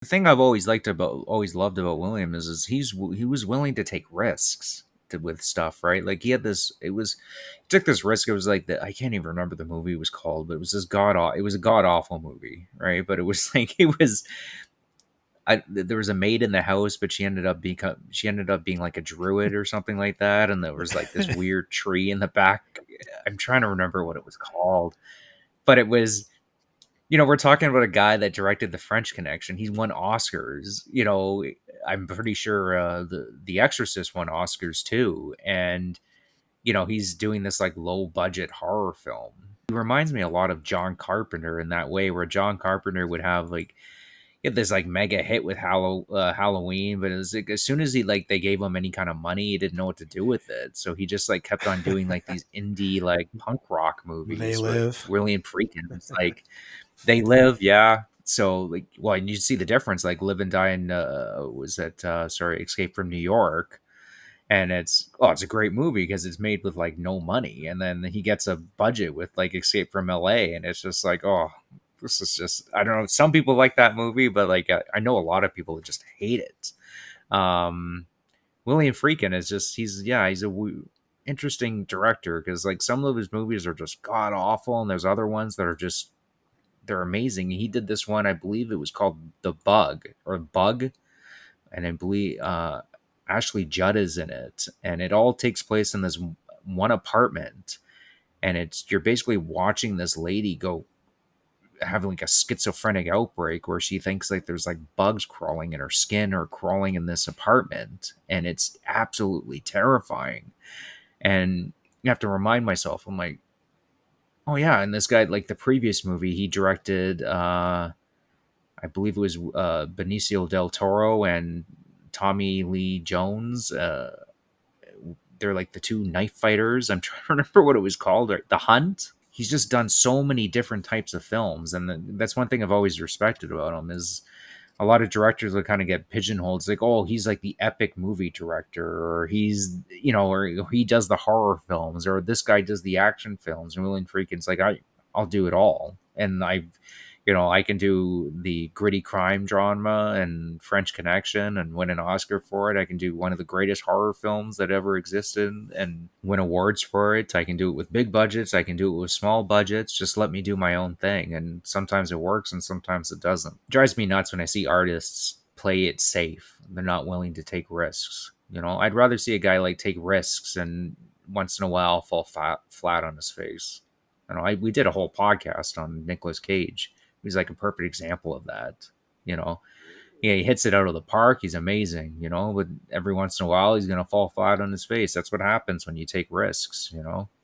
The thing I've always loved about William is he was willing to take risks with stuff, right? Like he had this, he took this risk. It was like that. I can't even remember the movie was called, but it was it was a god awful movie, right? But it was like it was. There was a maid in the house, but she ended up being like a druid or something like that, and there was like this weird tree in the back. I'm trying to remember what it was called, but it was, we're talking about a guy that directed The French Connection. He's won Oscars. I'm pretty sure the Exorcist won Oscars too, and he's doing this like low budget horror film. He reminds me a lot of John Carpenter in that way, where John Carpenter would have like get this like mega hit with Halloween, but it was like as soon as they gave him any kind of money, he didn't know what to do with it. So he just like kept on doing like these indie like punk rock They movies with Live. William Friedkin. It's like They Live, yeah. So like, well, and you see the difference. Like Live and Die in was that sorry, Escape from New York, and it's a great movie because it's made with like no money, and then he gets a budget with like Escape from L.A., and it's just like, oh, this is just, I don't know. Some people like that movie, but like I know a lot of people that just hate it. Um, William Friedkin is just he's interesting director because like some of his movies are just god awful, and there's other ones that are just they're amazing. He did this one, I believe it was called The Bug or Bug, and I believe Ashley Judd is in it, and it all takes place in this one apartment, and you're basically watching this lady go having like a schizophrenic outbreak where she thinks like there's like bugs crawling in her skin or crawling in this apartment, and it's absolutely terrifying. And you have to remind myself, I'm like, oh yeah, and this guy, like the previous movie he directed, I believe it was Benicio del Toro and Tommy Lee Jones. They're like the two knife fighters. I'm trying to remember what it was called. Or The Hunt. He's just done so many different types of films, and that's one thing I've always respected about him is a lot of directors will kind of get pigeonholed. It's like, oh, he's like the epic movie director, or he's, or he does the horror films, or this guy does the action films. And William Friedkin's like, I'll do it all, and I can do the gritty crime drama and French Connection and win an Oscar for it. I can do one of the greatest horror films that ever existed and win awards for it. I can do it with big budgets. I can do it with small budgets. Just let me do my own thing. And sometimes it works and sometimes it doesn't. It drives me nuts when I see artists play it safe. They're not willing to take risks. I'd rather see a guy like take risks and once in a while fall flat on his face. We did a whole podcast on Nicolas Cage. He's like a perfect example of that. You know, yeah, he hits it out of the park. He's amazing. But every once in a while, he's gonna fall flat on his face. That's what happens when you take risks.